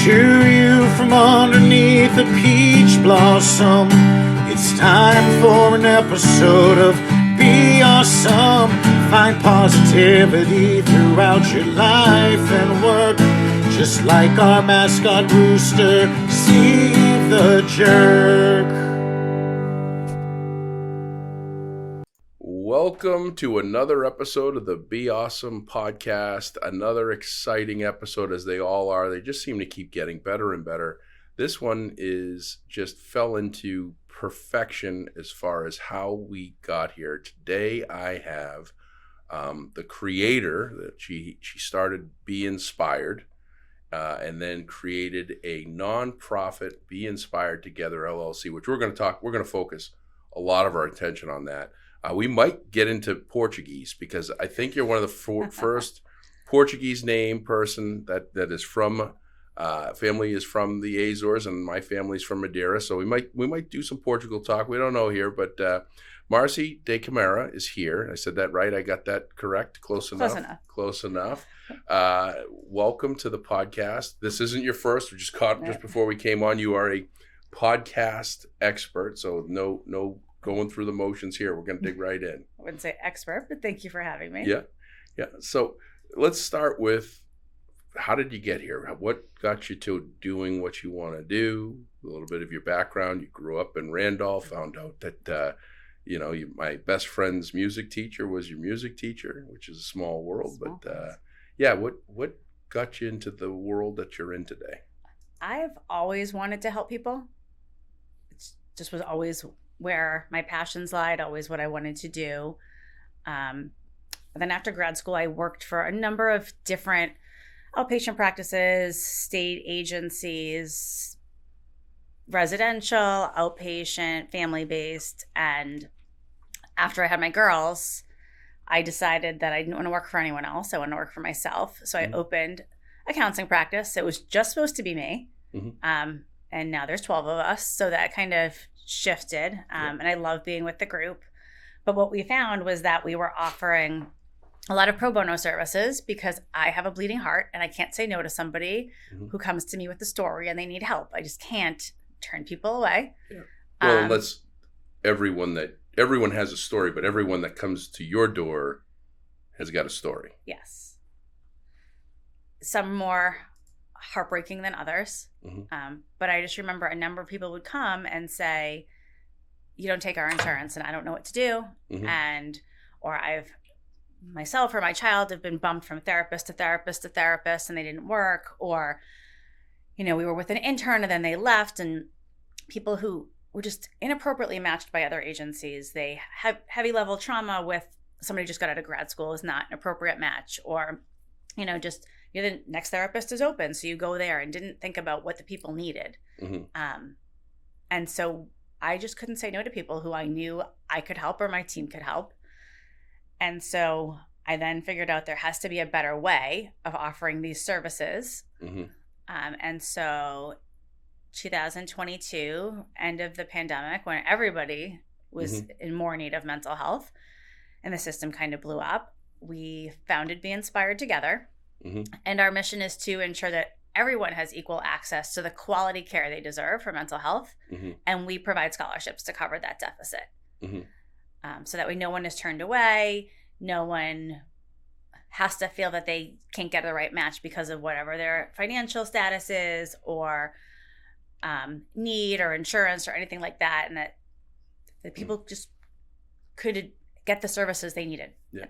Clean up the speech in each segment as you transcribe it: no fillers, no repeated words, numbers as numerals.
to you from underneath a peach blossom. It's time for an episode of Be Awesome. Find positivity throughout your life and work, just like our mascot rooster, Steve the Jerk. Welcome to another episode of the Be Awesome podcast. Another exciting episode, as they all are. They just seem to keep getting better and better. This one is just fell into perfection as far as how we got here. Today I have the creator that she started Be Inspired and then created a nonprofit, Be Inspired Together LLC, which we're going to focus a lot of our attention on that. We might get into Portuguese because I think you're one of the first Portuguese name person that is from family is from the Azores, and my family's from Madeira. So we might do some Portugal talk. We don't know here, but Marci deCamara is here. I said that right. I got that correct. Close enough. Welcome to the podcast. This isn't your first. We just caught just before we came on. You are a podcast expert, so no going through the motions here. We're going to dig right in. I wouldn't say expert, but thank you for having me. Yeah. So let's start with, how did you get here? What got you to doing what you want to do? A little bit of your background. You grew up in Randolph, found out that, my best friend's music teacher was your music teacher, which is a small world. What got you into the world that you're in today? I've always wanted to help people. It just was always where my passions lied, always what I wanted to do. Then after grad school, I worked for a number of different outpatient practices, state agencies, residential, outpatient, family-based. And after I had my girls, I decided that I didn't want to work for anyone else. I wanted to work for myself. So I opened a counseling practice. It was just supposed to be me. Mm-hmm. And now there's 12 of us. So that kind of shifted. And I love being with the group. But what we found was that we were offering a lot of pro bono services because I have a bleeding heart and I can't say no to somebody who comes to me with a story and they need help. I just can't turn people away. Yeah. Well, everyone has a story, but everyone that comes to your door has got a story. Yes. Some more heartbreaking than others. But I just remember a number of people would come and say, you don't take our insurance and I don't know what to do. Or myself or my child have been bumped from therapist to therapist to therapist and they didn't work. Or, we were with an intern and then they left, and people who were just inappropriately matched by other agencies. They have heavy level trauma with somebody who just got out of grad school is not an appropriate match. Or, the next therapist is open, so you go there and didn't think about what the people needed. And so I just couldn't say no to people who I knew I could help or my team could help. And so I then figured out there has to be a better way of offering these services. And so 2022, end of the pandemic, when everybody was in more need of mental health and the system kind of blew up, we founded Be Inspired Together. And our mission is to ensure that everyone has equal access to the quality care they deserve for mental health. And we provide scholarships to cover that deficit. So that way no one is turned away. No one has to feel that they can't get the right match because of whatever their financial status is or need or insurance or anything like that. And that people just could get the services they needed. Yeah.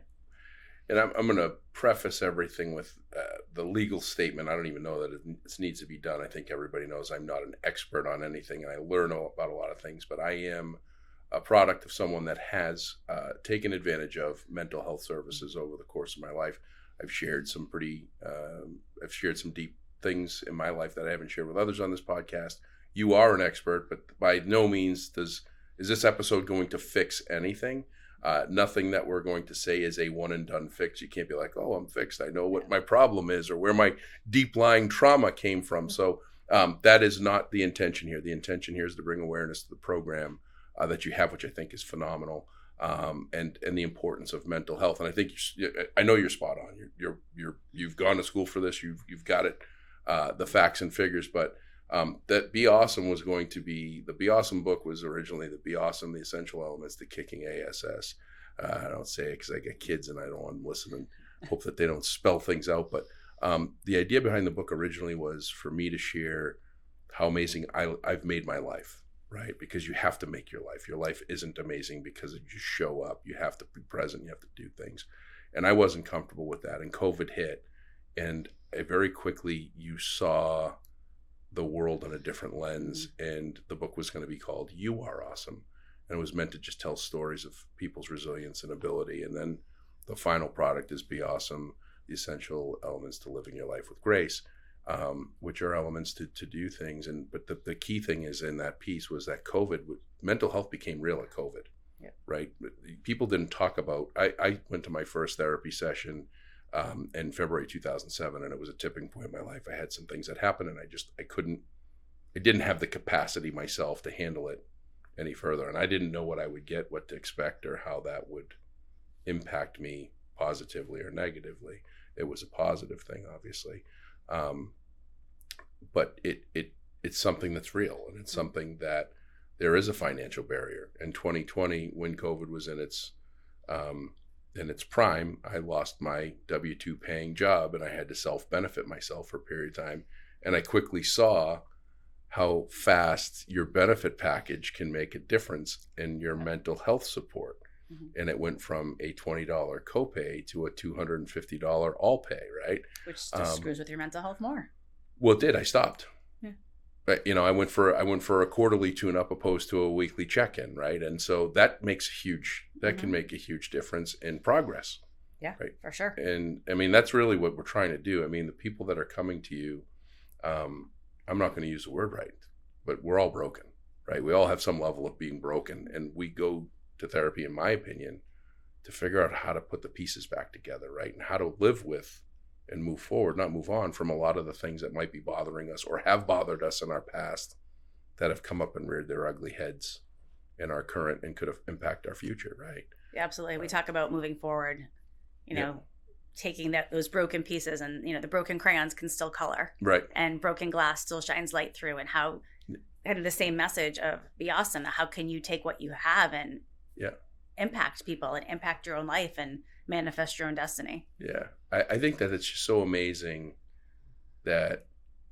And I'm going to preface everything with the legal statement. I don't even know that it needs to be done. I think everybody knows I'm not an expert on anything, and I learn about a lot of things, but I am a product of someone that has taken advantage of mental health services over the course of my life. I've shared some deep things in my life that I haven't shared with others on this podcast. You are an expert, but by no means is this episode going to fix anything. Nothing that we're going to say is a one and done fix. You can't be like, oh, I'm fixed. I know what my problem is or where my deep lying trauma came from. So that is not the intention here. The intention here is to bring awareness to the program that you have, which I think is phenomenal, and the importance of mental health. And I think I know you're spot on. You've gone to school for this. You've got it the facts and figures. But that Be Awesome was going to be, the Be Awesome book was originally the Be Awesome, the Essential Elements to Kicking ASS. I don't say it because I got kids and I don't want them listening. Hope that they don't spell things out. But the idea behind the book originally was for me to share how amazing I've made my life, right? Because you have to make your life. Your life isn't amazing because you just show up. You have to be present. You have to do things. And I wasn't comfortable with that. And COVID hit. And very quickly you saw the world in a different lens. And the book was going to be called You Are Awesome. And it was meant to just tell stories of people's resilience and ability. And then the final product is Be Awesome, the Essential Elements to Living Your Life with Grace, which are elements to do things. But the key thing is in that piece was that mental health became real at COVID, right? People didn't talk about, I went to my first therapy session in February 2007, and it was a tipping point in my life. I had some things that happened and I didn't have the capacity myself to handle it any further. And I didn't know what I would get, what to expect, or how that would impact me positively or negatively. It was a positive thing, obviously. But it's something that's real, and it's something that there is a financial barrier. In 2020, when COVID was in its prime, I lost my W-2 paying job and I had to self-benefit myself for a period of time. And I quickly saw how fast your benefit package can make a difference in your mental health support. And it went from a $20 copay to a $250 all pay, right? Which just screws with your mental health more. Well, it did. I stopped. But, I went for a quarterly tune-up opposed to a weekly check-in, right? And so that can make a huge difference in progress. Yeah, right? For sure. And I mean, that's really what we're trying to do. I mean, the people that are coming to you, I'm not going to use the word right, but we're all broken, right? We all have some level of being broken, and we go to therapy, in my opinion, to figure out how to put the pieces back together, right? And how to live with and move forward, not move on from a lot of the things that might be bothering us or have bothered us in our past that have come up and reared their ugly heads in our current and could have impact our future, right? Yeah, absolutely. We talk about moving forward, taking those broken pieces and, the broken crayons can still color. Right. And broken glass still shines light through, and how kind of the same message of Be Awesome. How can you take what you have and impact people and impact your own life and manifest your own destiny? Yeah. I think that it's just so amazing that,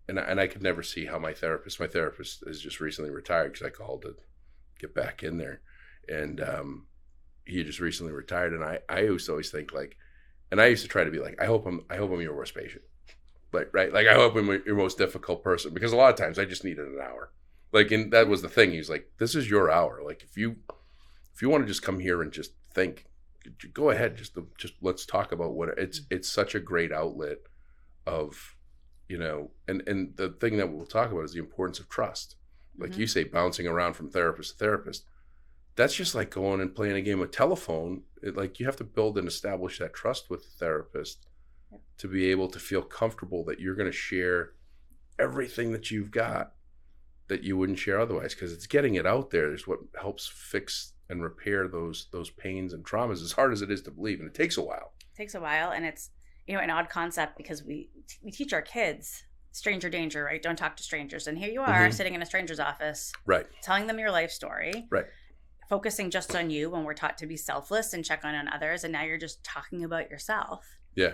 and I could never see how my therapist has just recently retired, because I called to get back in there, and he just recently retired. And I used to always think like, and I used to try to be like, I hope I'm your worst patient. Like, right. Like, I hope I'm your most difficult person, because a lot of times I just needed an hour. Like, and that was the thing. He's like, this is your hour. Like, if you want to just come here and just think, go ahead. Just let's talk about what it's such a great outlet of, and the thing that we'll talk about is the importance of trust. Like you say, bouncing around from therapist to therapist. That's just like going and playing a game of telephone. Like, you have to build and establish that trust with the therapist to be able to feel comfortable that you're going to share everything that you've got that you wouldn't share otherwise, because it's getting it out there is what helps fix and repair those pains and traumas, as hard as it is to believe. And it takes a while. And it's, an odd concept, because we teach our kids stranger danger, right? Don't talk to strangers. And here you are sitting in a stranger's office, right? Telling them your life story, right? Focusing just on you when we're taught to be selfless and check on others. And now you're just talking about yourself. Yeah.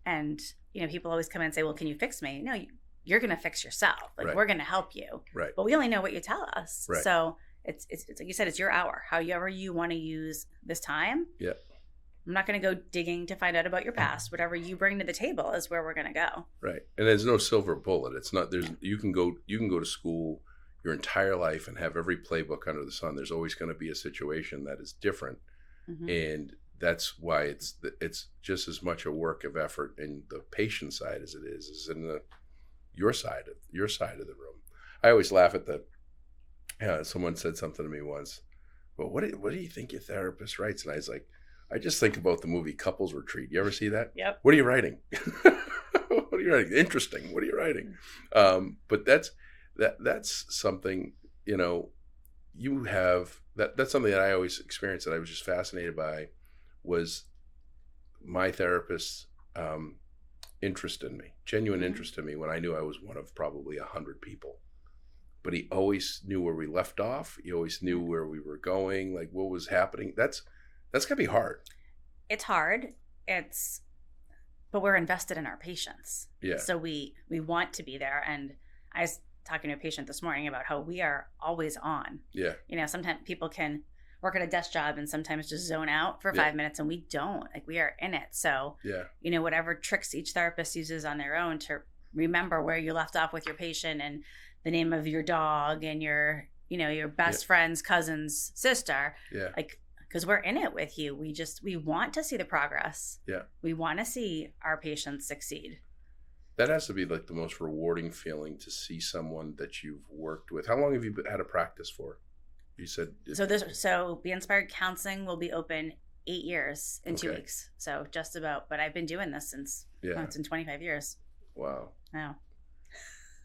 And, people always come in and say, well, can you fix me? No, you're going to fix yourself. Like, we're going to help you. Right. But we only know what you tell us. Right. So it's like you said, it's your hour. However you want to use this time. Yeah. I'm not going to go digging to find out about your past. Whatever you bring to the table is where we're going to go. Right. And there's no silver bullet. It's not, you can go to school your entire life and have every playbook under the sun. There's always going to be a situation that is different. And that's why it's just as much a work of effort in the patient side as it is in your side of the room. I always laugh at someone said something to me once, well, what do you think your therapist writes? And I was like, I just think about the movie Couples Retreat. You ever see that? Yep. What are you writing? What are you writing? Interesting. What are you writing? But that's something, you have, that's something that I always experienced that I was just fascinated by, was my therapist interest in me, genuine interest in me, when I knew I was one of probably 100 people. But he always knew where we left off. He always knew where we were going, like what was happening. That's gotta be hard. It's hard. But we're invested in our patients. Yeah. So we want to be there. And I was talking to a patient this morning about how we are always on. Yeah. Sometimes people can work at a desk job and sometimes just zone out for 5 minutes, and we don't. Like, we are in it. So, whatever tricks each therapist uses on their own to remember where you left off with your patient and the name of your dog and your best friend's cousin's sister. Yeah. Like, because we're in it with you. We want to see the progress. Yeah. We want to see our patients succeed. That has to be like the most rewarding feeling, to see someone that you've worked with. How long have you had a practice for? You said so Be Inspired Counseling will be open 8 years in 2 weeks. So just about, but I've been doing this since it's in 25 years. Wow. Wow.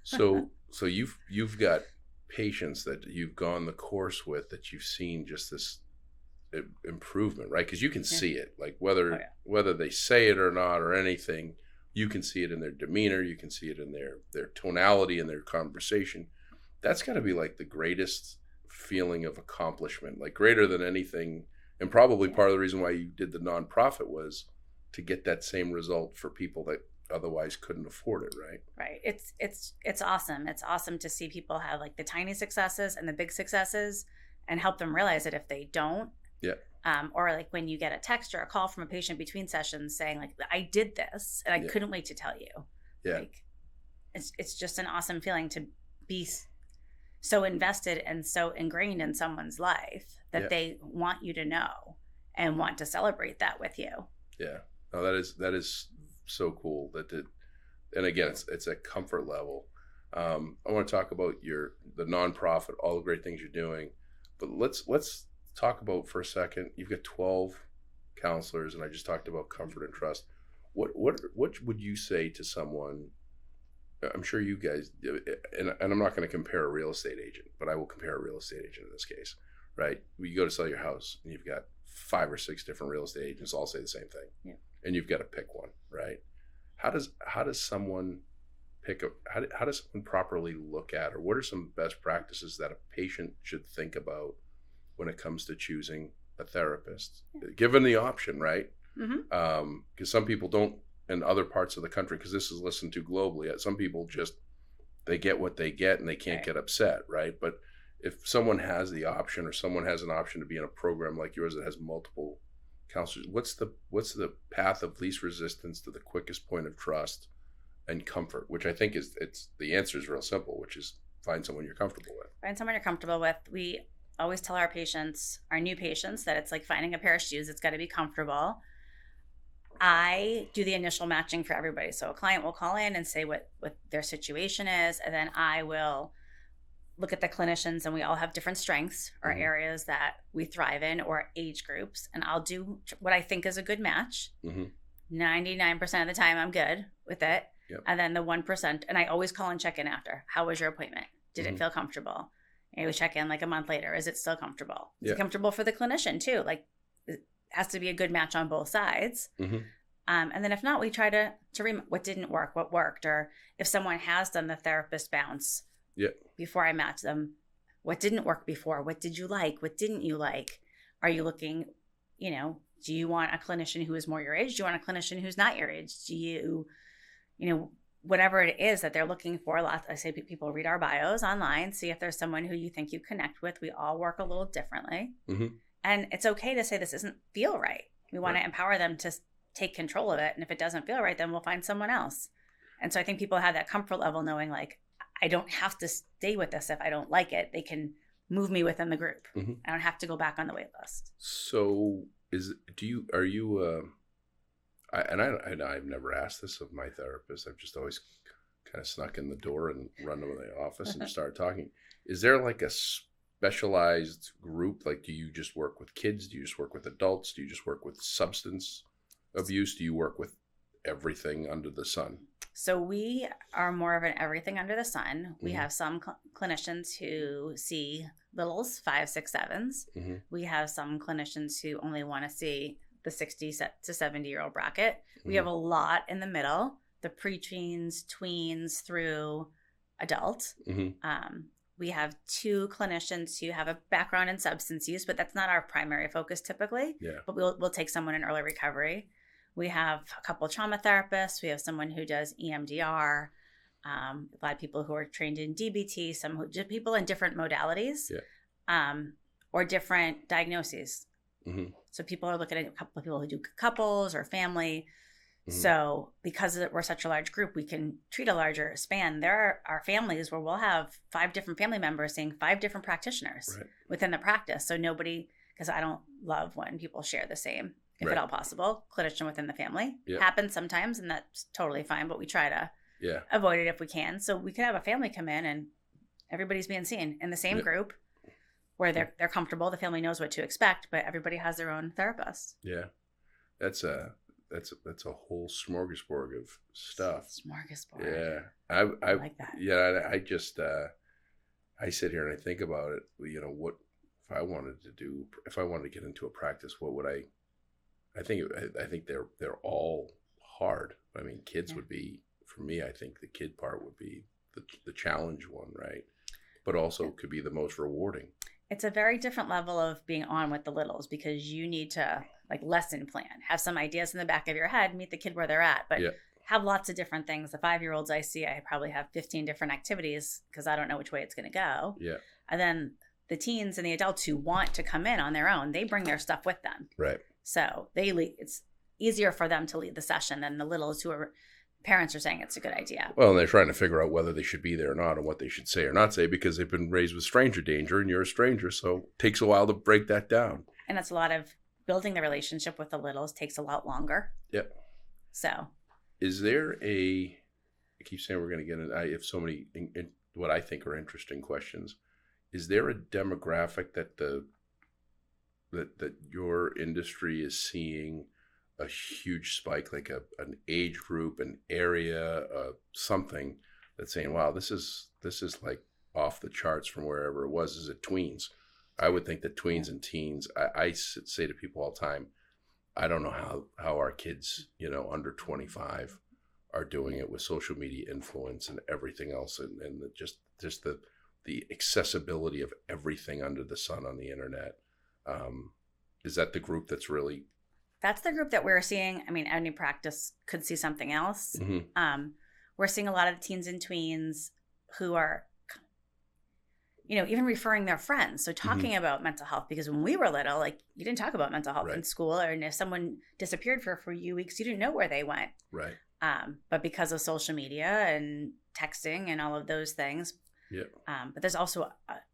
So you've got patients that you've gone the course with, that you've seen just this improvement, right? Because you can see it, like whether they say it or not or anything, you can see it in their demeanor, you can see it in their tonality and their conversation. That's got to be like the greatest feeling of accomplishment, like greater than anything. And probably part of the reason why you did the nonprofit was to get that same result for people that otherwise couldn't afford it, right? Right. It's awesome. It's awesome to see people have like the tiny successes and the big successes, and help them realize that if they don't, or like when you get a text or a call from a patient between sessions saying like, I did this and I couldn't wait to tell you. Yeah. Like, it's just an awesome feeling to be so invested and so ingrained in someone's life that they want you to know and want to celebrate that with you. Yeah. No, that is so cool and again, it's a comfort level. I want to talk about the nonprofit, all the great things you're doing, but let's talk about for a second. You've got 12 counselors, and I just talked about comfort and trust. What would you say to someone? I'm sure you guys, and I'm not going to compare a real estate agent, but I will compare a real estate agent in this case, right? You go to sell your house, and you've got 5 or 6 different real estate agents all say the same thing, and you've got to pick one, right? How does someone how does someone properly look at, or what are some best practices that a patient should think about when it comes to choosing a therapist, given the option, right? Because some people don't, in other parts of the country, because this is listened to globally, some people just, they get what they get and they can't get upset, right? But if someone has the option, or someone has an option to be in a program like yours that has multiple counselors, what's the path of least resistance to the quickest point of trust and comfort? Which I think the answer is real simple, which is find someone you're comfortable with. Find someone you're comfortable with. We always tell our patients, our new patients, that it's like finding a pair of shoes. It's got to be comfortable. I do the initial matching for everybody. So a client will call in and say what their situation is, and then I will look at the clinicians, and we all have different strengths or areas that we thrive in, or age groups, and I'll do what I think is a good match. 99% of the time I'm good with it. And then the 1%, and I always call and check in after. How was your appointment? Did it feel comfortable? And we check in like a month later. Is it still comfortable? Is it comfortable for the clinician too? Like, it has to be a good match on both sides. And then if not, we try to what didn't work, what worked, or if someone has done the therapist bounce before I match them, what didn't work before? What did you like? What didn't you like? Are you looking, do you want a clinician who is more your age? Do you want a clinician who's not your age? Do you, whatever it is that they're looking for. I say people read our bios online, see if there's someone who you think you connect with. We all work a little differently. And it's okay to say this doesn't feel right. We want to empower them to take control of it. And if it doesn't feel right, then we'll find someone else. And so I think people have that comfort level knowing like, I don't have to stay with this if I don't like it. They can move me within the group. I don't have to go back on the wait list. So I've never asked this of my therapist. I've just always kind of snuck in the door and run to the office and start talking. Is there like a specialized group? Like, do you just work with kids? Do you just work with adults? Do you just work with substance abuse? Do you work with everything under the sun? So we are more of an everything under the sun. We have some clinicians who see littles, 5, 6, 7s. We have some clinicians who only want to see the 60 to 70-year-old bracket. We have a lot in the middle the preteens, tweens through adult. We have 2 clinicians who have a background in substance use, but that's not our primary focus typically. Yeah. But we'll take someone in early recovery. We have a couple of trauma therapists. We have someone who does EMDR. A lot of people who are trained in DBT. Just people in different modalities, or different diagnoses. So people are looking at a couple of people who do couples or family. So because we're such a large group, we can treat a larger span. There are families where we'll have 5 different family members seeing 5 different practitioners within the practice. So nobody, because I don't love when people share the same, if at all possible, clinician within the family. Happens sometimes, and that's totally fine, but we try to avoid it if we can. So we could have a family come in and everybody's being seen in the same group where they're comfortable. The family knows what to expect, but everybody has their own therapist. Yeah. That's a whole smorgasbord of stuff. Smorgasbord. Yeah. I like that. Yeah. I just, I sit here and I think about it, what, if I wanted to get into a practice, what would I think they're all hard. I mean, kids would be, for me, I think the kid part would be the challenge one, right? But also could be the most rewarding. It's a very different level of being on with the littles because you need to lesson plan, have some ideas in the back of your head, meet the kid where they're at, but have lots of different things. The 5-year-olds I see, I probably have 15 different activities because I don't know which way it's going to go. Yeah. And then the teens and the adults who want to come in on their own, they bring their stuff with them. Right. So it's easier for them to lead the session than the littles who are parents are saying it's a good idea. Well, and they're trying to figure out whether they should be there or not and what they should say or not say because they've been raised with stranger danger and you're a stranger. So it takes a while to break that down. And it's a lot of building the relationship with the littles takes a lot longer. Yep. So is there I keep saying we're going to get in, I have so many, what I think are interesting questions. Is there a demographic that that your industry is seeing a huge spike, like an age group, an area, something that's saying, wow, this is like off the charts from wherever it was? Is it tweens? I would think that tweens and teens, I say to people all the time, I don't know how our kids, under 25 are doing it with social media influence and everything else. And just the accessibility of everything under the sun on the internet. Is that the group that's really... That's the group that we're seeing. I mean, any practice could see something else. We're seeing a lot of teens and tweens who are, even referring their friends. So talking about mental health, because when we were little, you didn't talk about mental health in school, or if someone disappeared for a few weeks, you didn't know where they went. Right. But because of social media and texting and all of those things. Yeah. But there's also,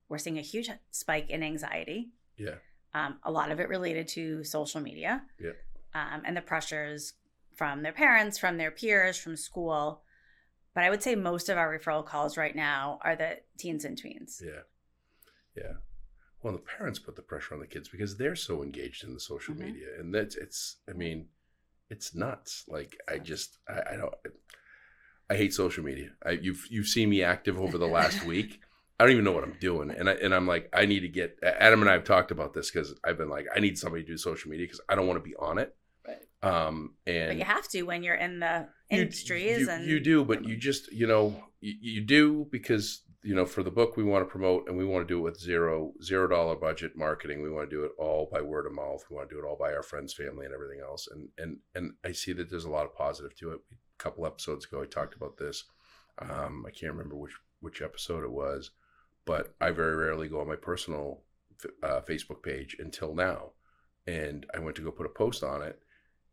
we're seeing a huge spike in anxiety. Yeah. A lot of it related to social media. Yeah. And the pressures from their parents, from their peers, from school. But I would say most of our referral calls right now are the teens and tweens. Yeah. Yeah. Well, the parents put the pressure on the kids because they're so engaged in the social media. And it's nuts. I hate social media. You've seen me active over the last week. I don't even know what I'm doing. And I'm like, I need to get, Adam and I have talked about this because I've been like, I need somebody to do social media because I don't want to be on it. Right. But you have to when you're in the industries. You do, but you just, you do because, for the book we want to promote and we want to do it with $0 budget marketing. We want to do it all by word of mouth. We want to do it all by our friends, family, and everything else. And I see that there's a lot of positive to it. A couple episodes ago, I talked about this. I can't remember which episode it was. But I very rarely go on my personal Facebook page until now. And I went to go put a post on it.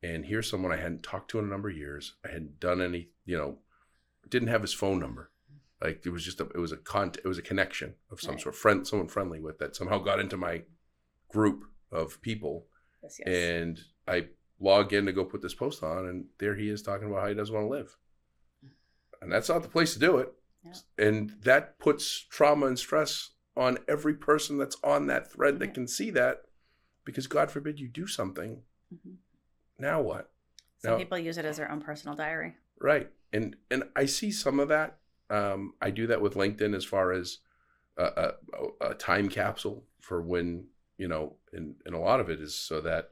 And here's someone I hadn't talked to in a number of years. I hadn't done any, didn't have his phone number. It was a connection of some sort, someone friendly with that somehow got into my group of people. Yes. And I log in to go put this post on. And there he is talking about how he doesn't want to live. And that's not the place to do it. Yeah. And that puts trauma and stress on every person that's on that thread that can see that, because God forbid you do something. Now what? Some people use it as their own personal diary. Right. And I see some of that. I do that with LinkedIn as far as a time capsule for when, and a lot of it is so that,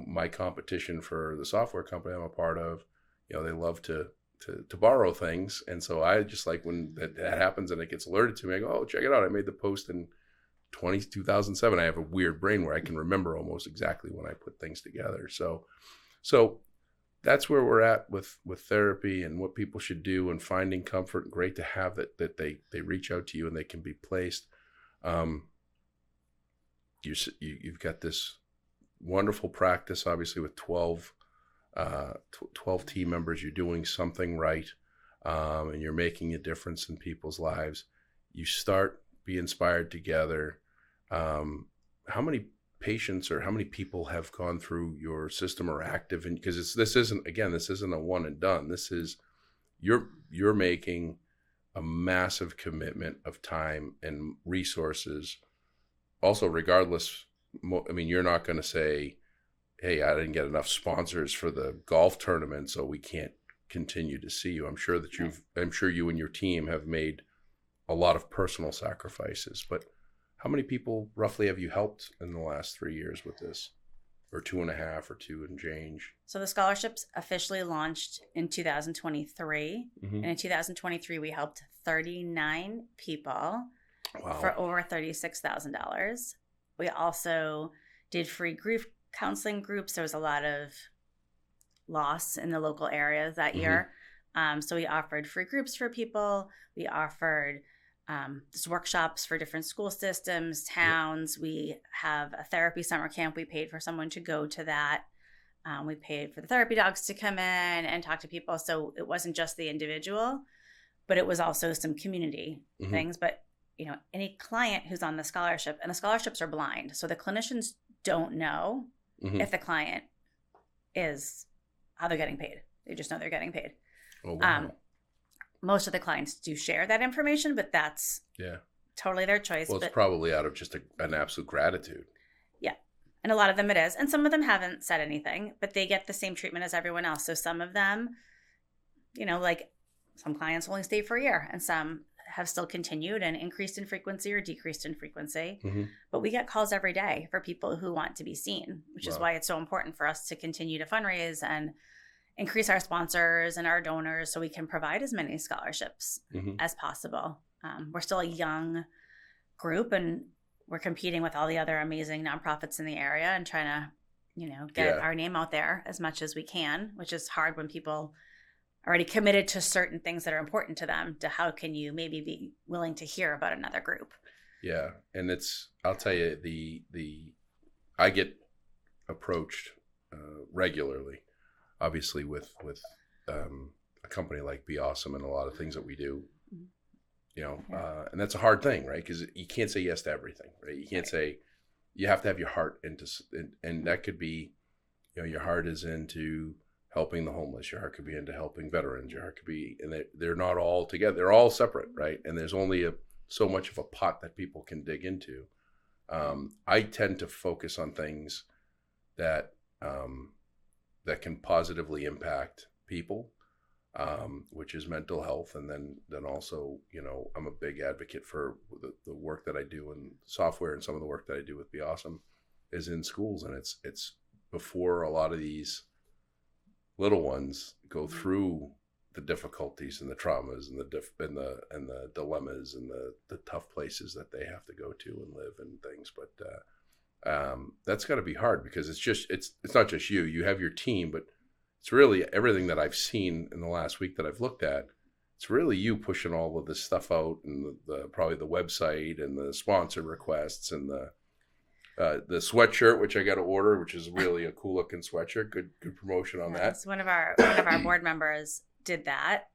my competition for the software company I'm a part of, they love to to borrow things. And so I just like when that happens and it gets alerted to me, I go, oh, check it out. I made the post in 2007. I have a weird brain where I can remember almost exactly when I put things together. So that's where we're at with therapy and what people should do and finding comfort. Great to have that they reach out to you and they can be placed. You've got this wonderful practice, obviously with 12 team members. You're doing something right, and you're making a difference in people's lives. You start Be Inspired together. How many patients or how many people have gone through your system or active? And because this isn't a one and done. This is you're making a massive commitment of time and resources. Also, regardless, I mean, you're not going to say, hey, I didn't get enough sponsors for the golf tournament, so we can't continue to see you. I'm sure you and your team have made a lot of personal sacrifices, but how many people roughly have you helped in the last 3 years with this, or 2.5 or 2 and change? So the scholarships officially launched in 2023. Mm-hmm. And in 2023, we helped 39 people. Wow. For over $36,000. We also did free grief counseling groups. There was a lot of loss in the local area that year. So we offered free groups for people. We offered just workshops for different school systems, towns. Yep. We have a therapy summer camp. We paid for someone to go to that. We paid for the therapy dogs to come in and talk to people. So it wasn't just the individual, but it was also some community things. But any client who's on the scholarship, and the scholarships are blind. So the clinicians don't know if the client is how they're getting paid. They just know they're getting paid. Oh, wow. Most of the clients do share that information, but that's totally their choice. Well, it's probably out of just an absolute gratitude. Yeah. And a lot of them it is. And some of them haven't said anything, but they get the same treatment as everyone else. So some of them, like some clients only stay for a year and some have still continued and increased in frequency or decreased in frequency. But we get calls every day for people who want to be seen, which is why it's so important for us to continue to fundraise and increase our sponsors and our donors so we can provide as many scholarships as possible. We're still a young group and we're competing with all the other amazing nonprofits in the area and trying to, get our name out there as much as we can, which is hard when people already committed to certain things that are important to them, to how can you maybe be willing to hear about another group? Yeah. And I'll tell you, I get approached regularly, obviously with a company like Be Awesome and a lot of things that we do, and that's a hard thing, right? Because you can't say yes to everything, right? You can't say, you have to have your heart and that could be, your heart is into helping the homeless, your heart could be into helping veterans, your heart could be, and they're not all together, they're all separate, right? And there's only so much of a pot that people can dig into. I tend to focus on things that can positively impact people, which is mental health, and then also, I'm a big advocate for the work that I do in software, and some of the work that I do with Be Awesome is in schools, and it's before a lot of these little ones go through the difficulties and the traumas and the dilemmas and the tough places that they have to go to and live and things. But that's got to be hard because it's not just you have your team, but it's really everything that I've seen in the last week that I've looked at. It's really you pushing all of this stuff out, and probably the website and the sponsor requests and the sweatshirt, which I got to order, which is really a cool looking sweatshirt. Good promotion on that. One of our board members did that,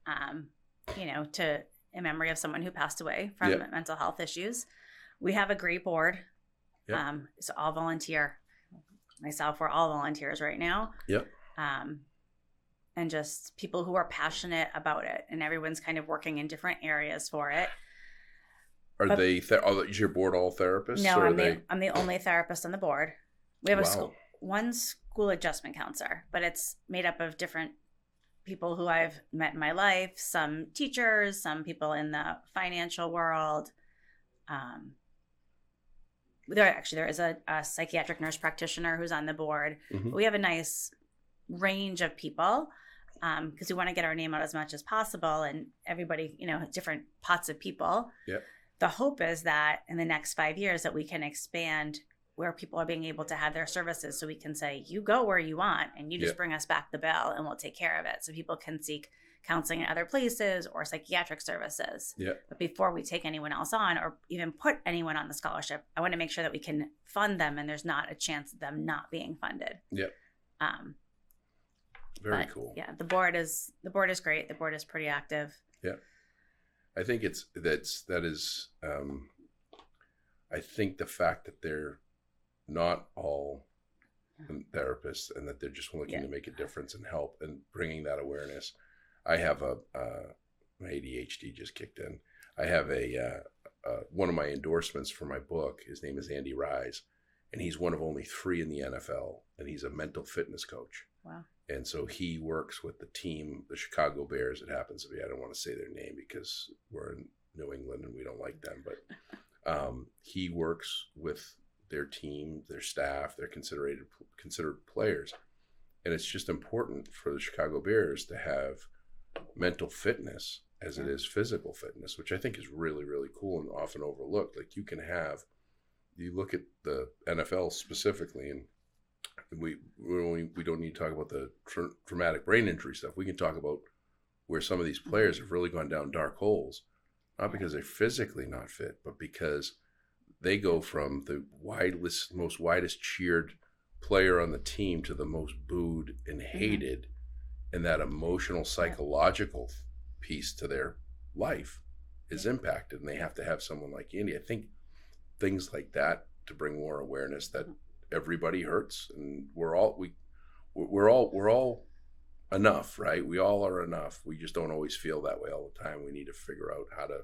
in memory of someone who passed away from mental health issues. We have a great board. Yep. It's all volunteer. Myself, we're all volunteers right now. Yep. And just people who are passionate about it, and everyone's kind of working in different areas for it. Is your board all therapists? No, I'm the only therapist on the board. We have one school adjustment counselor, but it's made up of different people who I've met in my life, some teachers, some people in the financial world. There is a psychiatric nurse practitioner who's on the board. We have a nice range of people. because we want to get our name out as much as possible, and everybody, different pots of people. Yep. The hope is that in the next 5 years that we can expand where people are being able to have their services, so we can say, you go where you want and you just bring us back the bill and we'll take care of it. So people can seek counseling in other places or psychiatric services. Yeah. But before we take anyone else on or even put anyone on the scholarship, I want to make sure that we can fund them and there's not a chance of them not being funded. Yeah. Very cool. Yeah, the board is great. The board is pretty active. Yeah. I think I think the fact that they're not all therapists and that they're just looking to make a difference and help and bringing that awareness. I have my ADHD just kicked in. I have one of my endorsements for my book. His name is Andy Rise, and he's one of only 3 in the NFL, and he's a mental fitness coach. Wow. And so he works with the team, the Chicago Bears. It happens to be, I don't want to say their name because we're in New England and we don't like them, but he works with their team, their staff, their considered players. And it's just important for the Chicago Bears to have mental fitness as it is physical fitness, which I think is really, really cool and often overlooked. Like you look at the NFL specifically, and we don't need to talk about the traumatic brain injury stuff. We can talk about where some of these players have really gone down dark holes, not because they're physically not fit, but because they go from the most widest cheered player on the team to the most booed and hated, and that emotional, psychological piece to their life is impacted, and they have to have someone like Andy. I think things like that to bring more awareness that everybody hurts, and we're all enough, right? We all are enough. We just don't always feel that way all the time. We need to figure out how to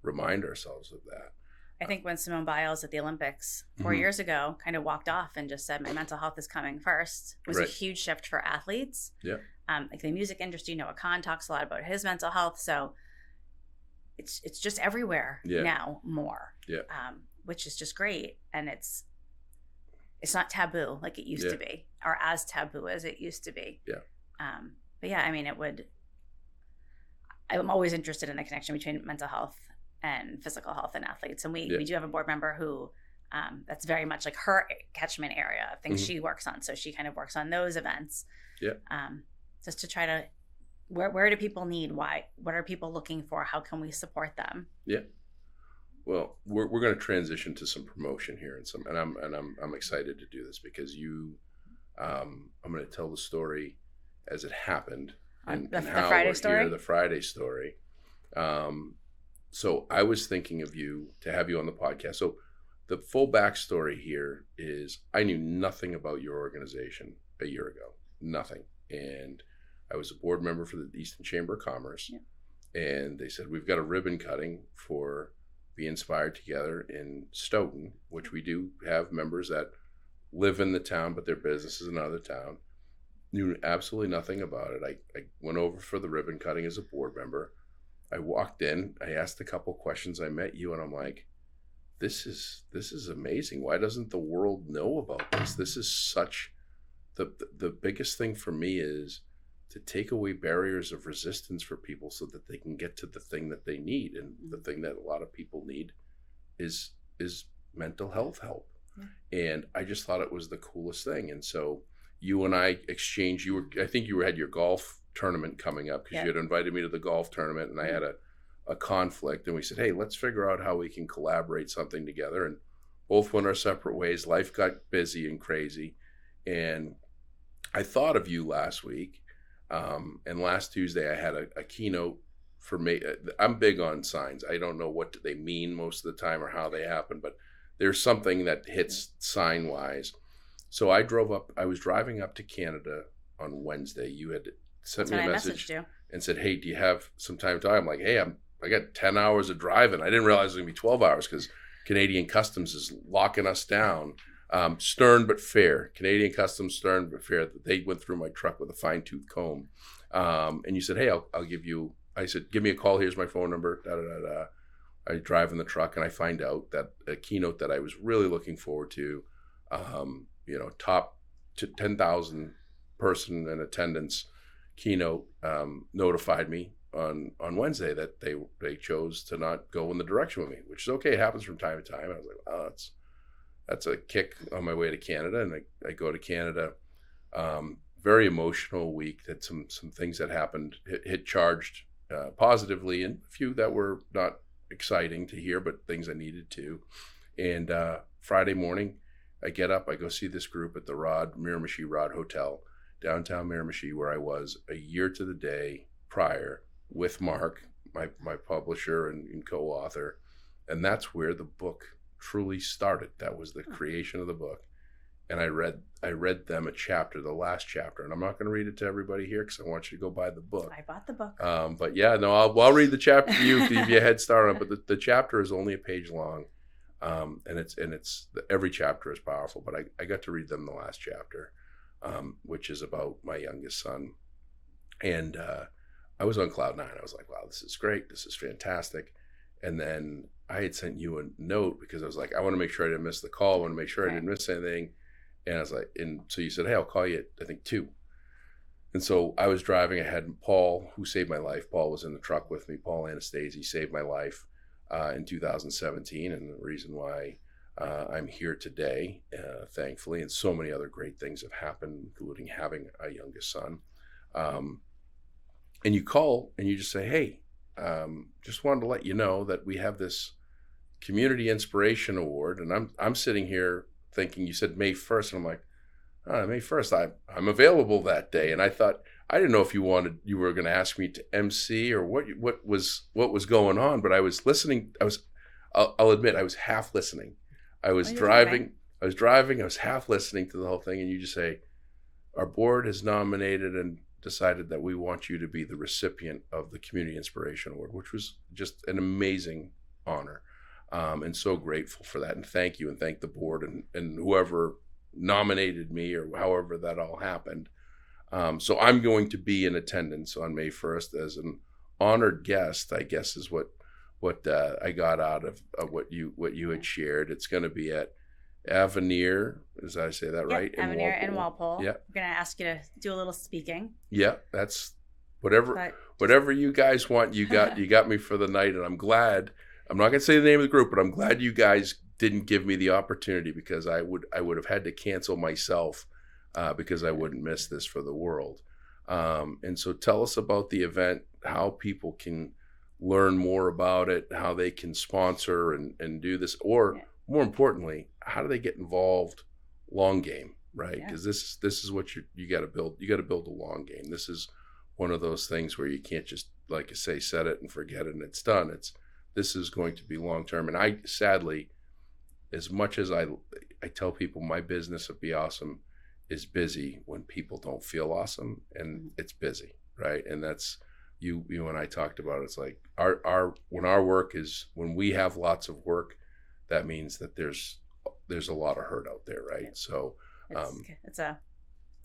remind ourselves of that. I think when Simone Biles at the Olympics 4 years ago kind of walked off and just said, my mental health is coming first, was a huge shift for athletes. Yeah. Like the music industry, Noah Khan talks a lot about his mental health. So it's just everywhere now more, which is just great. And it's not taboo like it used to be, or as taboo as it used to be. Yeah. But yeah, I mean, I'm always interested in the connection between mental health and physical health in athletes. And we do have a board member who that's very much like her catchment area of things she works on. So she kind of works on those events. Yeah. Just to try to, where do people need? Why? What are people looking for? How can we support them? Yeah. Well, we're going to transition to some promotion here and I'm excited to do this because I'm going to tell the story as it happened and the how Friday we're story. Here, the Friday story. So I was thinking of you to have you on the podcast. So the full backstory here is I knew nothing about your organization a year ago, nothing. And I was a board member for the Eastern Chamber of Commerce. Yeah. And they said, we've got a ribbon cutting for Be Inspired Together in Stoughton, which we do have members that live in the town, but their business is in another town. Knew absolutely nothing about it. I went over for the ribbon cutting as a board member. I walked in, I asked a couple questions, I met you, and I'm like, this is amazing. Why doesn't the world know about this? This is such, the biggest thing for me is to take away barriers of resistance for people so that they can get to the thing that they need. And the thing that a lot of people need is mental health help. Yeah. And I just thought it was the coolest thing. And so you and I exchanged, I think you had your golf tournament coming up because you had invited me to the golf tournament, and I had a conflict, and we said, hey, let's figure out how we can collaborate something together. And both went our separate ways. Life got busy and crazy. And I thought of you last week. And last Tuesday I had a keynote for me. I'm big on signs. I don't know what they mean most of the time or how they happen, but there's something that hits sign wise. So I was driving up to Canada on Wednesday. You had sent me a message and said, hey, do you have some time to talk? I'm like, hey, I got 10 hours of driving. I didn't realize it was going to be 12 hours because Canadian Customs is locking us down. Stern but fair. Canadian Customs, stern but fair. They went through my truck with a fine-tooth comb. And you said, hey, I'll give you, I said, give me a call. Here's my phone number. I drive in the truck and I find out that a keynote that I was really looking forward to, top to 10,000 person in attendance keynote notified me on Wednesday that they chose to not go in the direction with me, which is okay. It happens from time to time. I was like, oh, that's a kick on my way to Canada. And I go to Canada. Very emotional week. That some things that happened hit charged positively, and a few that were not exciting to hear, but things I needed to. And Friday morning, I get up, I go see this group at the Miramichi Rod Hotel, downtown Miramichi, where I was a year to the day prior with Mark, my publisher and co-author. And that's where the book truly started. That was the creation of the book. And I read them a chapter, the last chapter, and I'm not going to read it to everybody here because I want you to go buy the book. I bought the book. But yeah, no, I'll read the chapter to you to give you a head start on it. But the chapter is only a page long, and it's every chapter is powerful. But I got to read them the last chapter, which is about my youngest son, and I was on cloud nine. I was like, wow, this is great, this is fantastic. And then I had sent you a note because I was like, I want to make sure I didn't miss the call. I want to make sure I didn't miss anything. And I was like, and so you said, hey, I'll call you at, I think, 2. And so I was driving. I had Paul, who saved my life. Paul was in the truck with me. Paul Anastasi saved my life in 2017. And the reason why I'm here today, thankfully, and so many other great things have happened, including having a youngest son. And you call and you just say, hey, just wanted to let you know that we have this Community Inspiration Award. And I'm sitting here thinking, you said May 1st. And I'm like, May 1st, I'm available that day. And I thought, I didn't know if you were going to ask me to MC or what was going on, but I was listening. I'll admit, I was half listening. I was driving. I was half listening to the whole thing. And you just say, our board has nominated and decided that we want you to be the recipient of the Community Inspiration Award, which was just an amazing honor. And so grateful for that. And thank you, and thank the board and whoever nominated me or however that all happened. So I'm going to be in attendance on May 1st as an honored guest, I guess is what I got out of what you had shared. It's going to be at Avenir, as I say that right? Avenir in Walpole. Yeah. I'm going to ask you to do a little speaking. Yeah, that's whatever you guys want. You got me for the night, and I'm glad. I'm not going to say the name of the group, but I'm glad you guys didn't give me the opportunity, because I would have had to cancel myself because I wouldn't miss this for the world. And so tell us about the event, how people can learn more about it, how they can sponsor and do this, or more importantly, how do they get involved long game, right? Because this is what you got to build. You got to build a long game. This is one of those things where you can't just, like I say, set it and forget it and it's done. This is going to be long term. And I, sadly, as much as I tell people my business at Be Awesome is busy when people don't feel awesome, and it's busy, right? And that's you and I talked about it. It's like when we have lots of work, that means that there's a lot of hurt out there, right? So it's a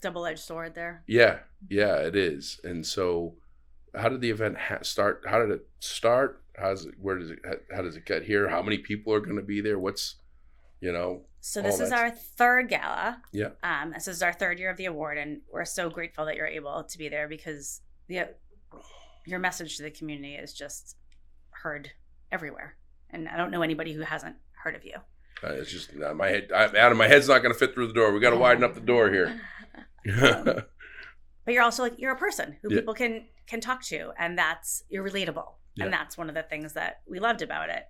double-edged sword there. Yeah, it is. And so, how did the event start? How did it start? How does it get here? How many people are going to be there? So this is our third gala. Yeah. This is our third year of the award, and we're so grateful that you're able to be there, because your message to the community is just heard everywhere. And I don't know anybody who hasn't heard of you. It's just my head. Adam, my head's not going to fit through the door. We got to widen up the door here. But you're also you're a person who people can talk to, and you're relatable, and that's one of the things that we loved about it.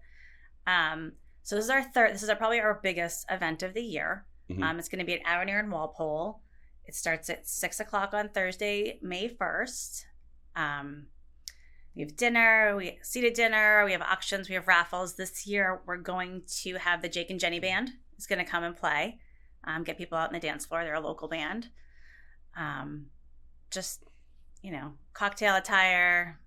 So this is our third. This is probably our biggest event of the year. Mm-hmm. It's going to be at Avenir in Walpole. It starts at 6:00 on Thursday, May 1st. We have dinner, seated dinner, we have auctions, we have raffles. This year, we're going to have the Jake and Jenny band is going to come and play, get people out in the dance floor. They're a local band. Cocktail attire.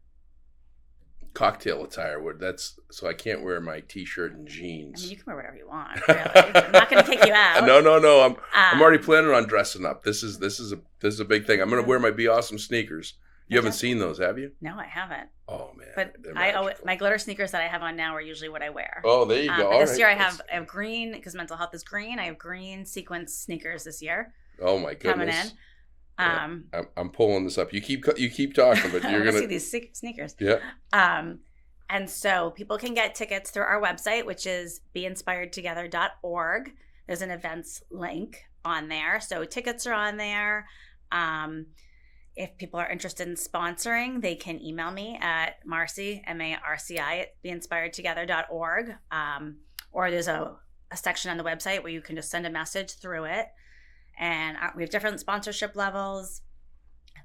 Cocktail attire. So I can't wear my t-shirt and jeans. I mean, you can wear whatever you want. Really. I'm not going to kick you out. No. I'm already planning on dressing up. This is a big thing. I'm going to wear my Be Awesome sneakers. You haven't seen those, have you? No, I haven't. Oh man! But my glitter sneakers that I have on now are usually what I wear. Oh, there you go. But this year I have green, because mental health is green. I have green sequence sneakers this year. Oh my goodness! Coming in. Um, I'm pulling this up. You keep talking, but you're gonna see these sneakers. Yeah. And so people can get tickets through our website, which is beinspiredtogether.org. There's an events link on there, so tickets are on there. If people are interested in sponsoring, they can email me at Marci, Marci at beinspiredtogether.org. Or there's a section on the website where you can just send a message through it. And we have different sponsorship levels.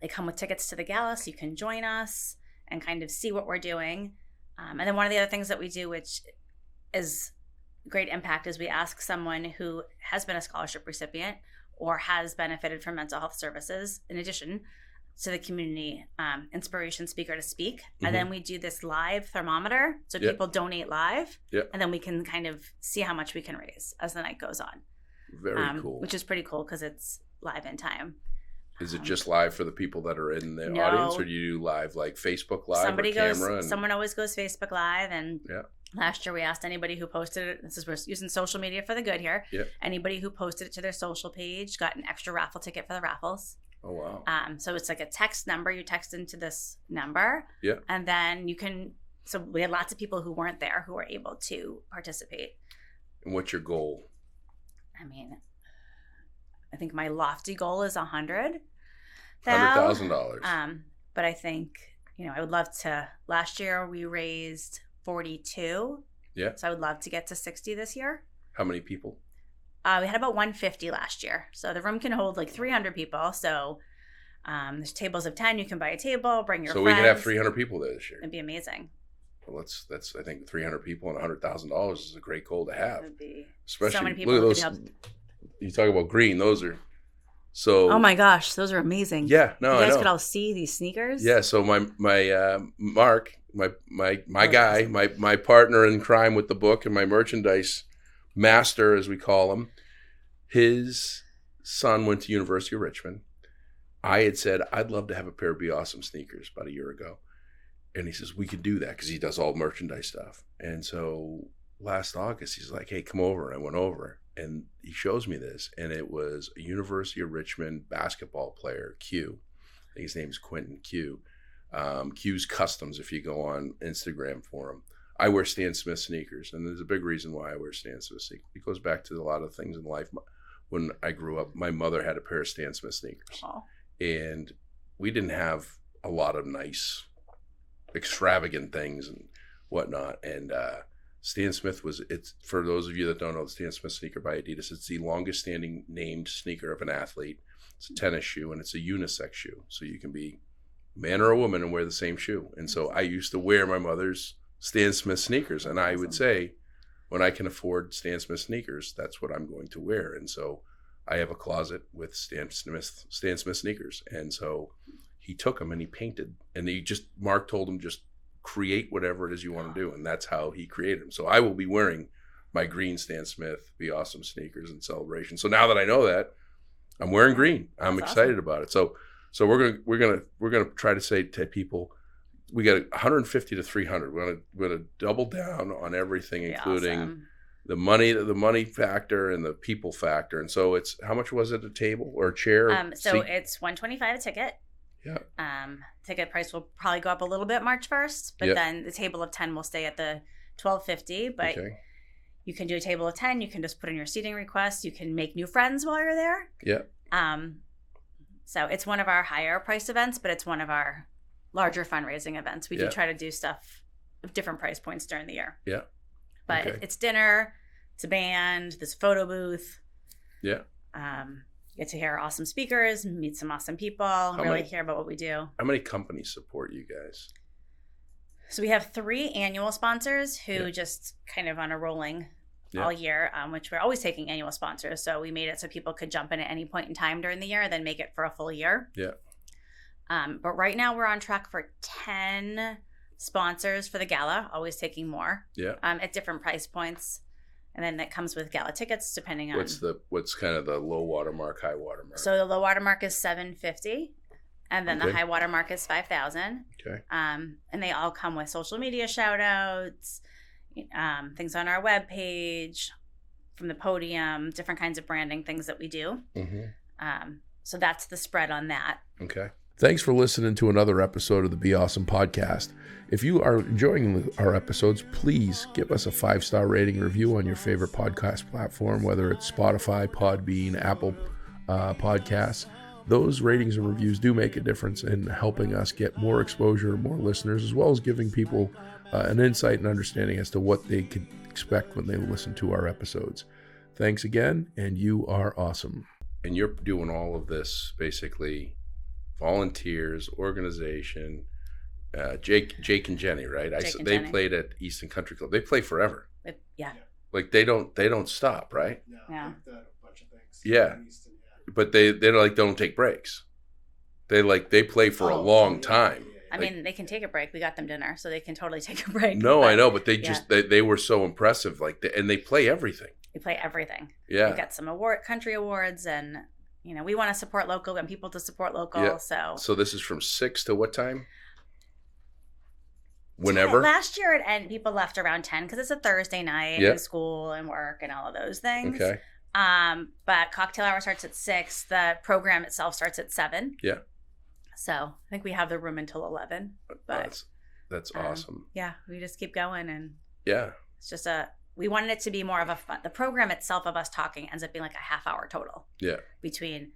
They come with tickets to the gala, so you can join us and kind of see what we're doing. And then one of the other things that we do, which is great impact, is we ask someone who has been a scholarship recipient or has benefited from mental health services, in addition to the community inspiration speaker, to speak. And then we do this live thermometer, so people donate live, and then we can kind of see how much we can raise as the night goes on. Very cool. Which is pretty cool because it's live in time. Is it just live for the people that are in the audience, or do you do live like Facebook Live or camera? Someone always goes Facebook Live, and last year we asked anybody who posted it. We're using social media for the good here. Anybody who posted it to their social page got an extra raffle ticket for the raffles. Oh, wow. So it's like a text number. You text into this number. And then you can, so we had lots of people who weren't there who were able to participate. And what's your goal? I mean, I think my lofty goal is $100,000. But I think, I would love to, last year we raised 42. Yeah. So I would love to get to 60 this year. How many people? We had about 150 last year. So the room can hold like 300 people. So there's tables of 10. You can buy a table, bring your friends. So we could have 300 people there this year. It'd be amazing. Well, that's I think 300 people and $100,000 is a great goal to have. It would be especially so many people. Look at those. You talk about green; those are so. Oh my gosh, those are amazing. Yeah, no, you guys I know. Could all see these sneakers. Yeah, so my Mark, my guy, my partner in crime with the book and my merchandise master, as we call him, his son went to University of Richmond. I had said I'd love to have a pair of Be Awesome sneakers about a year ago. And he says, we can do that because he does all merchandise stuff. And so last August, he's like, hey, come over. And I went over and he shows me this. And it was a University of Richmond basketball player, Q. I think his name's Quentin Q. Q's Customs, if you go on Instagram for him. I wear Stan Smith sneakers. And there's a big reason why I wear Stan Smith sneakers. It goes back to a lot of things in life. When I grew up, my mother had a pair of Stan Smith sneakers. Oh. And we didn't have a lot of nice extravagant things and whatnot, and Stan Smith it's for those of you that don't know, the Stan Smith sneaker by Adidas, it's the longest standing named sneaker of an athlete. It's a tennis shoe and it's a unisex shoe, so you can be a man or a woman and wear the same shoe. And so I used to wear my mother's Stan Smith sneakers, and I would say when I can afford Stan Smith sneakers, that's what I'm going to wear. And so I have a closet with Stan Smith sneakers, and so he took them and he painted, and Mark told him, just create whatever it is you want to do. And that's how he created them. So I will be wearing my green Stan Smith Be Awesome sneakers in celebration. So now that I know that, I'm wearing green. I'm excited about it. So we're gonna try to say to people, we got 150 to 300. We're gonna double down on everything, including the money factor and the people factor. And so it's, how much was it, a table or a chair? So it's $125 a ticket. Yeah. Ticket price will probably go up a little bit March 1st, but then the table of 10 will stay at the $12.50. But you can do a table of 10. You can just put in your seating requests. You can make new friends while you're there. Yeah. So it's one of our higher price events, but it's one of our larger fundraising events. We do try to do stuff of different price points during the year. Yeah. But it's dinner, it's a band, there's a photo booth. Yeah. Get to hear awesome speakers, meet some awesome people, hear about what we do. How many companies support you guys? So we have 3 annual sponsors who just kind of on a rolling all year, which we're always taking annual sponsors. So we made it so people could jump in at any point in time during the year, then make it for a full year. Yeah. But right now we're on track for 10 sponsors for the gala, always taking more. Yeah. At different price points. And then that comes with gala tickets, depending on what's kind of the low watermark, high watermark. So the low watermark is $750, and then the high watermark is $5,000. Okay. And they all come with social media shout outs, things on our webpage, from the podium, different kinds of branding things that we do. Mm-hmm. So that's the spread on that. Okay. Thanks for listening to another episode of the Be Awesome podcast. If you are enjoying our episodes, please give us a 5-star rating review on your favorite podcast platform, whether it's Spotify, Podbean, Apple Podcasts. Those ratings and reviews do make a difference in helping us get more exposure, more listeners, as well as giving people an insight and understanding as to what they could expect when they listen to our episodes. Thanks again, and you are awesome. And you're doing all of this basically volunteers, organization, Jake and Jenny, right? They played at Easton Country Club. They play forever. Yeah. Like they don't stop, right? Yeah. A bunch of things. Yeah. But they don't take breaks. They play for a long time. I mean, they can take a break. We got them dinner, so they can totally take a break. No, I know, but they were so impressive. And they play everything. They play everything. Yeah. We got some country awards, and we want to support local and people to support local. Yeah. So this is from 6 to what time? Whenever. Last year, people left around 10 because it's a Thursday night and school and work and all of those things. Okay. But cocktail hour starts at 6. The program itself starts at 7. Yeah. So I think we have the room until 11. But that's awesome. Yeah, we just keep going, and yeah, it's just we wanted it to be more of a fun. The program itself of us talking ends up being like a half hour total. Yeah. Between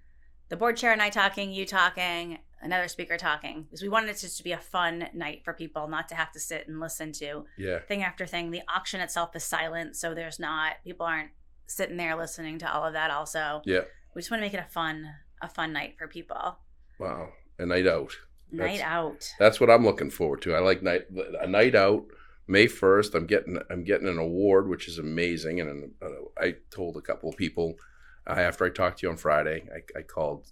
the board chair and I talking, you talking, another speaker talking, because we wanted it just to be a fun night for people, not to have to sit and listen to thing after thing. The auction itself is silent, so people aren't sitting there listening to all of that. Also, yeah, we just want to make it a fun night for people. Wow, a night out. That's what I'm looking forward to. I like a night out. May 1st, I'm getting an award, which is amazing. And I told a couple of people after I talked to you on Friday, I called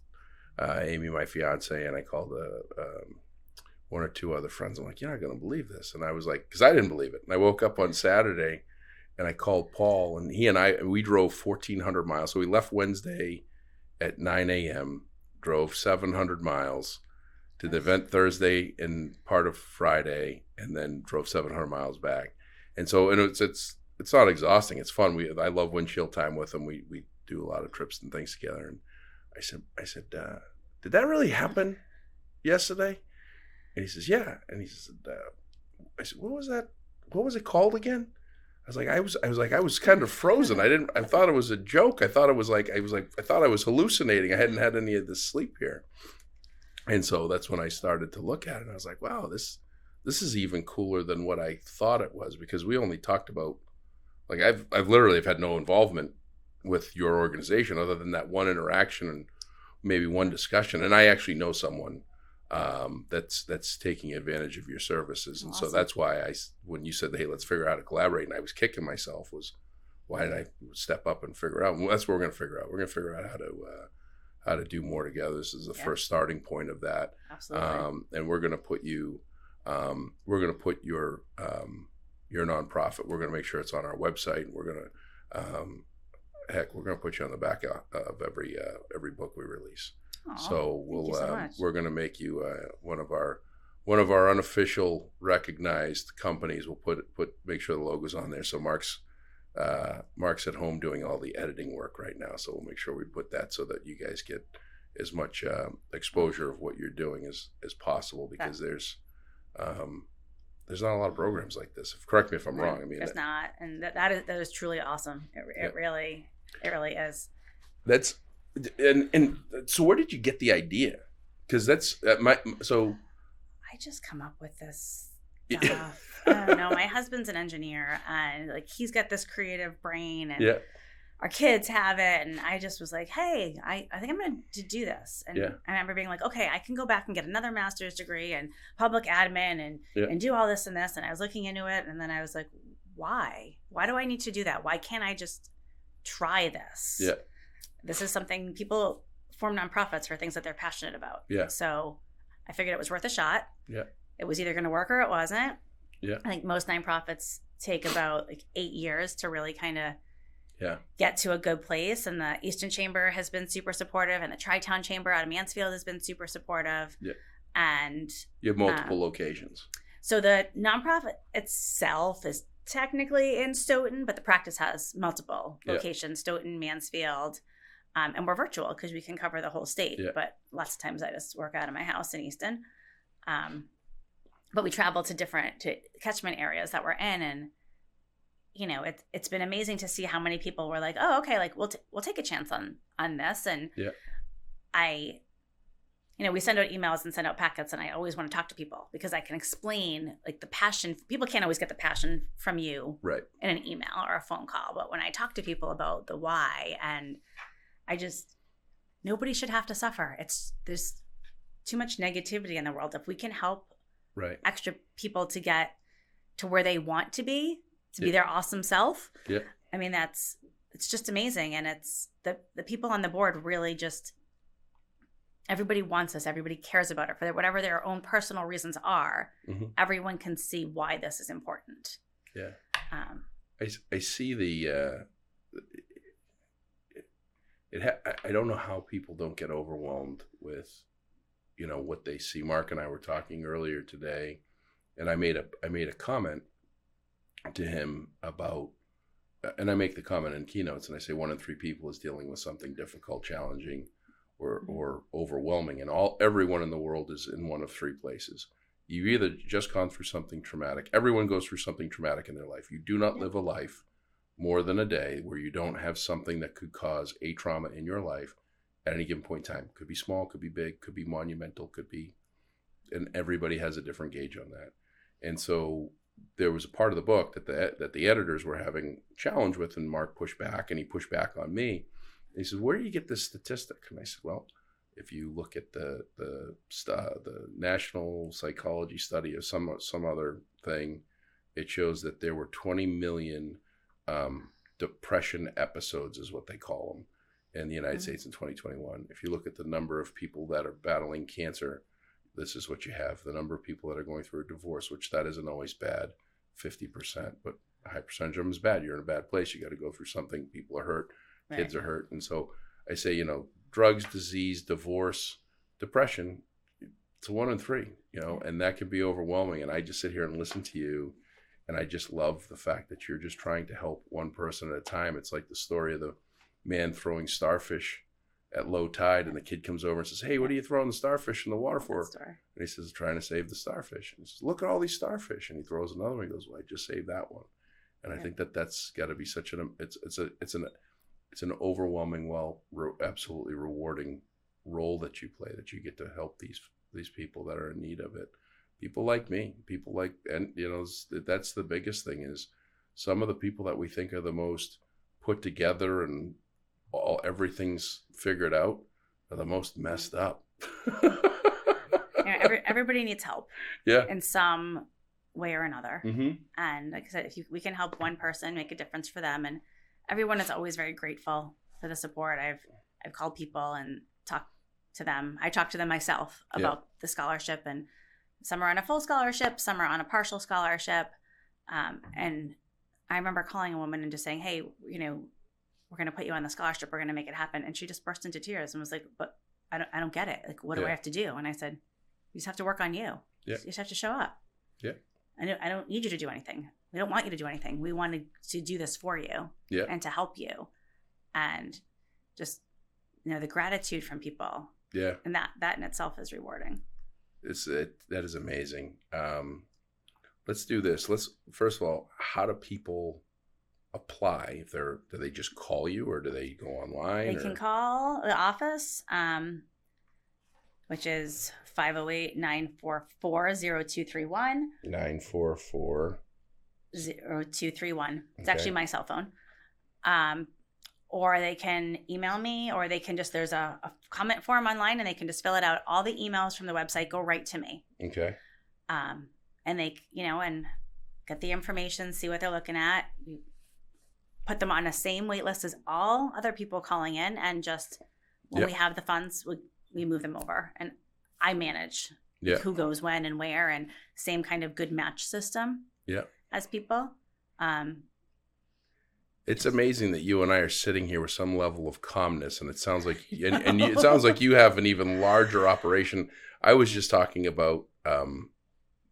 Amy, my fiance, and I called one or two other friends. I'm like, you're not going to believe this. And I was like, because I didn't believe it. And I woke up on Saturday and I called Paul, and he and we drove 1,400 miles. So we left Wednesday at 9 a.m., drove 700 miles to the event Thursday and part of Friday, and then drove 700 miles back. And so, and it's not exhausting. It's fun. I love windshield time with him. We do a lot of trips and things together. And I said, did that really happen yesterday? And he says, yeah. And he said, I said, what was that? What was it called again? I was kind of frozen. I thought it was a joke. I thought I was hallucinating. I hadn't had any of this sleep here. And so that's when I started to look at it, and I was like, wow, this is even cooler than what I thought it was, because we only talked about, like, I've literally had no involvement with your organization other than that one interaction and maybe one discussion. And I actually know someone that's taking advantage of your services. And awesome. So that's why when you said, hey, let's figure out how to collaborate, and I was kicking myself, was why did I step up and figure out? Well, that's what we're going to figure out. We're going to figure out how to do more together. This is the first starting point of that. Absolutely. And we're going to put your nonprofit. We're going to make sure it's on our website. We're going to, we're going to put you on the back of every book we release. Aww, so we're going to make you one of our unofficial recognized companies. We'll make sure the logo's on there. So Mark's at home doing all the editing work right now, so we'll make sure we put that so that you guys get as much exposure of what you're doing as possible, because there's not a lot of programs like this. Correct me if I'm wrong. I mean, there's not, and that is truly awesome. It really is. That's and so where did you get the idea? Because that's I just come up with this stuff. I don't know. My husband's an engineer, and like he's got this creative brain, and our kids have it. And I just was like, hey, I think I'm going to do this. And I remember being like, okay, I can go back and get another master's degree in public admin and do all this and this. And I was looking into it, and then I was like, why? Why do I need to do that? Why can't I just try this? Yeah. This is something people form nonprofits for, things that they're passionate about. Yeah. So I figured it was worth a shot. Yeah. It was either going to work or it wasn't. Yeah. I think most nonprofits take about 8 years to really kind of get to a good place. And the Easton Chamber has been super supportive, and the Tri-Town Chamber out of Mansfield has been super supportive. Yeah. And you have multiple locations. So the nonprofit itself is technically in Stoughton, but the practice has multiple locations: Stoughton, Mansfield, And we're virtual because we can cover the whole state. Yeah. But lots of times I just work out of my house in Easton. But we travel to different catchment areas that we're in, and it's been amazing to see how many people were like, oh, okay, like we'll take a chance on this. And we send out emails and send out packets, and I always want to talk to people because I can explain like the passion. People can't always get the passion from you right in an email or a phone call, but when I talk to people about the why, and nobody should have to suffer. There's too much negativity in the world. If we can help extra people to get to where they want to be their awesome self. Yeah. I mean, it's just amazing. And it's the people on the board really just, everybody wants this. Everybody cares about it for whatever their own personal reasons are. Mm-hmm. Everyone can see why this is important. Yeah. I see I don't know how people don't get overwhelmed with, what they see. Mark and I were talking earlier today, and I made a comment to him about, and I make the comment in keynotes, and I say 1 in 3 people is dealing with something difficult, challenging, or overwhelming, and everyone in the world is in one of 3 places. You've either just gone through something traumatic. Everyone goes through something traumatic in their life. You do not live a life more than a day where you don't have something that could cause a trauma in your life at any given point in time. Could be small, could be big, could be monumental, could be, and everybody has a different gauge on that. And so there was a part of the book that the editors were having challenge with, and Mark pushed back, and he pushed back on me. And he said, "Where do you get this statistic?" And I said, "Well, if you look at the National Psychology Study of some other thing, it shows that there were 20 million depression episodes, is what they call them, in the United States in 2021. If you look at the number of people that are battling cancer, this is what you have. The number of people that are going through a divorce, which that isn't always bad, 50%, but a high percentage of them is bad. You're in a bad place. You got to go through something. People are hurt. Kids are hurt. And so I say, drugs, disease, divorce, depression, it's 1 in 3, and that can be overwhelming. And I just sit here and listen to you, and I just love the fact that you're just trying to help one person at a time. It's like the story of the man throwing starfish at low tide, and the kid comes over and says, "Hey, what are you throwing the starfish in the water for?" And he says, "Trying to save the starfish." And he says, "Look at all these starfish." And he throws another one. He goes, "Well, I just saved that one." And I think that's got to be such it's an overwhelming, absolutely rewarding role that you play, that you get to help these people that are in need of it. People like me, and that's the biggest thing, is some of the people that we think are the most put together and everything's figured out are the most messed up. Everybody needs help. Yeah. In some way or another. Mm-hmm. And like I said, if we can help one person, make a difference for them, and everyone is always very grateful for the support. I've called people and talked to them. I talked to them myself about the scholarship, and some are on a full scholarship, some are on a partial scholarship. And I remember calling a woman and just saying, "Hey, we're going to put you on the scholarship. We're going to make it happen." And she just burst into tears and was like, "But I don't get it. Like, what do I have to do?" And I said, "You just have to work on you. Yeah. You just have to show up. Yeah. I don't need you to do anything. We don't want you to do anything. We wanted to do this for you and to help you." And just, the gratitude from people. Yeah. And that in itself is rewarding. That is amazing. Let's do this. First of all, how do people apply? Do they just call you, or do they go online? They can call the office, which is 508-944-0231. 944 0231. It's actually my cell phone. Or they can email me, or they can there's a comment form online, and they can just fill it out. All the emails from the website go right to me. Okay. And they, and get the information, see what they're looking at. We put them on the same wait list as all other people calling in, and just when we have the funds, we move them over. And I manage who goes when and where, and same kind of good match system as people. It's amazing that you and I are sitting here with some level of calmness, and it sounds like it sounds like you have an even larger operation. I was just talking about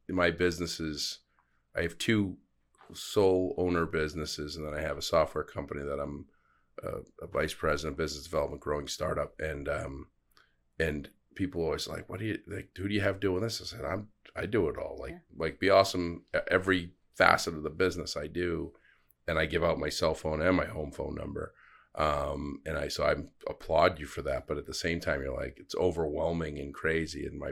my businesses. I have 2 sole owner businesses, and then I have a software company that I'm a vice president of business development, growing startup, and people always like, what do you like? Who do you have doing this? I said, I do it all. Like Be Awesome. Every facet of the business I do, and I give out my cell phone and my home phone number. So I applaud you for that. But at the same time, you're like, it's overwhelming and crazy, and my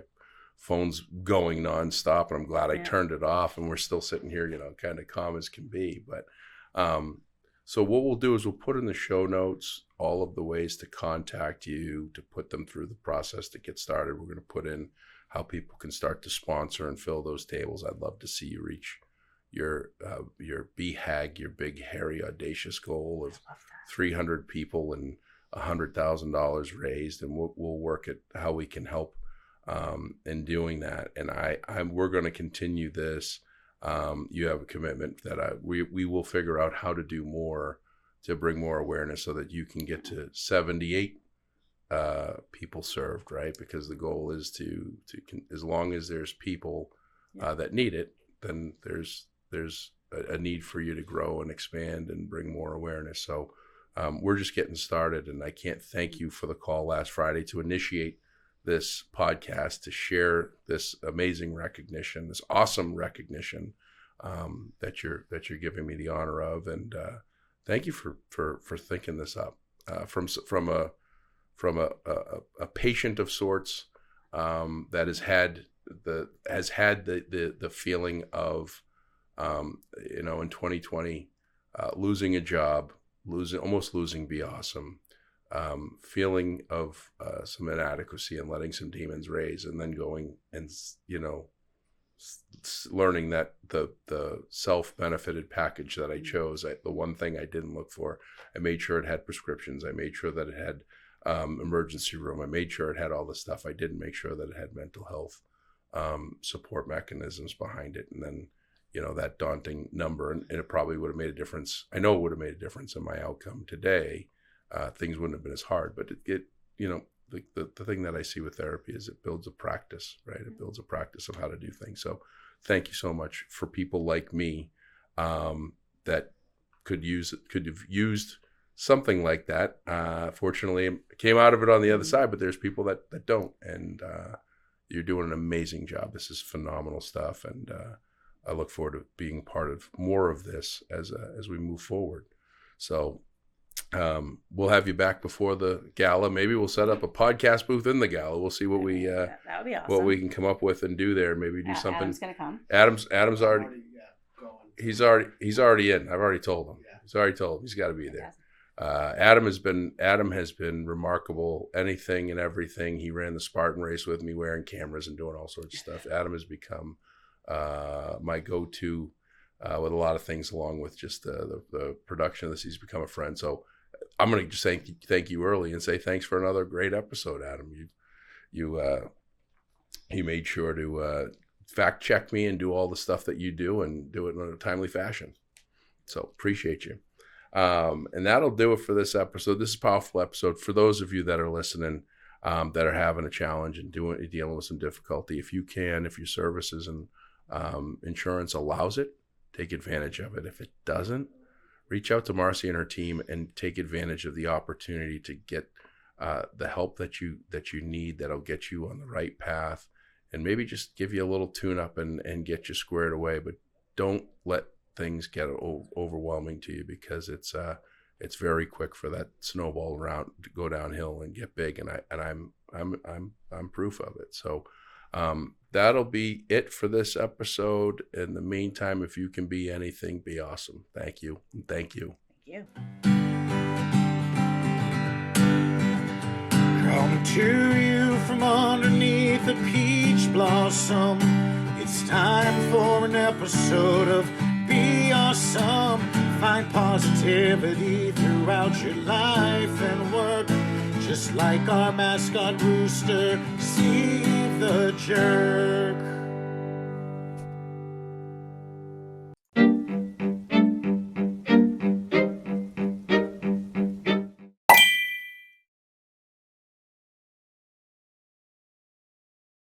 phone's going nonstop, and I'm glad I turned it off, and we're still sitting here, kind of calm as can be. But so what we'll do is we'll put in the show notes all of the ways to contact you, to put them through the process to get started. We're going to put in how people can start to sponsor and fill those tables. I'd love to see you reach your BHAG, your big, hairy, audacious goal of 300 people and $100,000 raised, and we'll work at how we can help in doing that. And we're going to continue this. You have a commitment that we will figure out how to do more to bring more awareness so that you can get to 78 people served, right? Because the goal is to as long as there's people that need it, then there's a need for you to grow and expand and bring more awareness. So we're just getting started, and I can't thank you for the call last Friday to initiate this podcast, to share this amazing recognition, this awesome recognition that you're giving me the honor of, and thank you for thinking this up from a patient of sorts that has had the feeling of in 2020 losing a job, almost losing Be Awesome. Feeling of some inadequacy and letting some demons raise, and then going and learning that the self-benefited package that I chose, the one thing I didn't look for, I made sure it had prescriptions, I made sure that it had emergency room, I made sure it had all the stuff. I didn't make sure that it had mental health support mechanisms behind it. And then that daunting number, and it probably would have made a difference. I know it would have made a difference in my outcome today. Things wouldn't have been as hard, but the thing that I see with therapy is it builds a practice, right? It builds a practice of how to do things. So thank you so much for people like me that could have used something like that. Fortunately, I came out of it on the other side, but there's people that don't, and you're doing an amazing job. This is phenomenal stuff, and I look forward to being part of more of this as we move forward. So we'll have you back before the gala. Maybe we'll set up a podcast booth in the gala. We'll see what we that would be awesome. What we can come up with and do there. Maybe do something. Adam's gonna come. Adam's already. He's already in. I've already told him. Yeah. He's already told him he's got to be there. Adam has been remarkable. Anything and everything. He ran the Spartan race with me, wearing cameras and doing all sorts of stuff. Adam has become my go-to with a lot of things, along with just the production of this. He's become a friend. So I'm going to just thank you early and say thanks for another great episode, Adam. You made sure to fact check me and do all the stuff that you do, and do it in a timely fashion. So appreciate you. And that'll do it for this episode. This is a powerful episode for those of you that are listening, that are having a challenge and dealing with some difficulty. If your services and insurance allows it, take advantage of it. If it doesn't, reach out to Marci and her team and take advantage of the opportunity to get the help that you need, that'll get you on the right path, and maybe just give you a little tune-up and get you squared away. But don't let things get overwhelming to you, because it's very quick for that snowball around to go downhill and get big. And I'm proof of it. So that'll be it for this episode. In the meantime, if you can be anything, be awesome. Thank you. Thank you. Thank you. Come to you from underneath a peach blossom. It's time for an episode of Be Awesome. Find positivity throughout your life and work. Just like our mascot rooster, Steve the Jerk.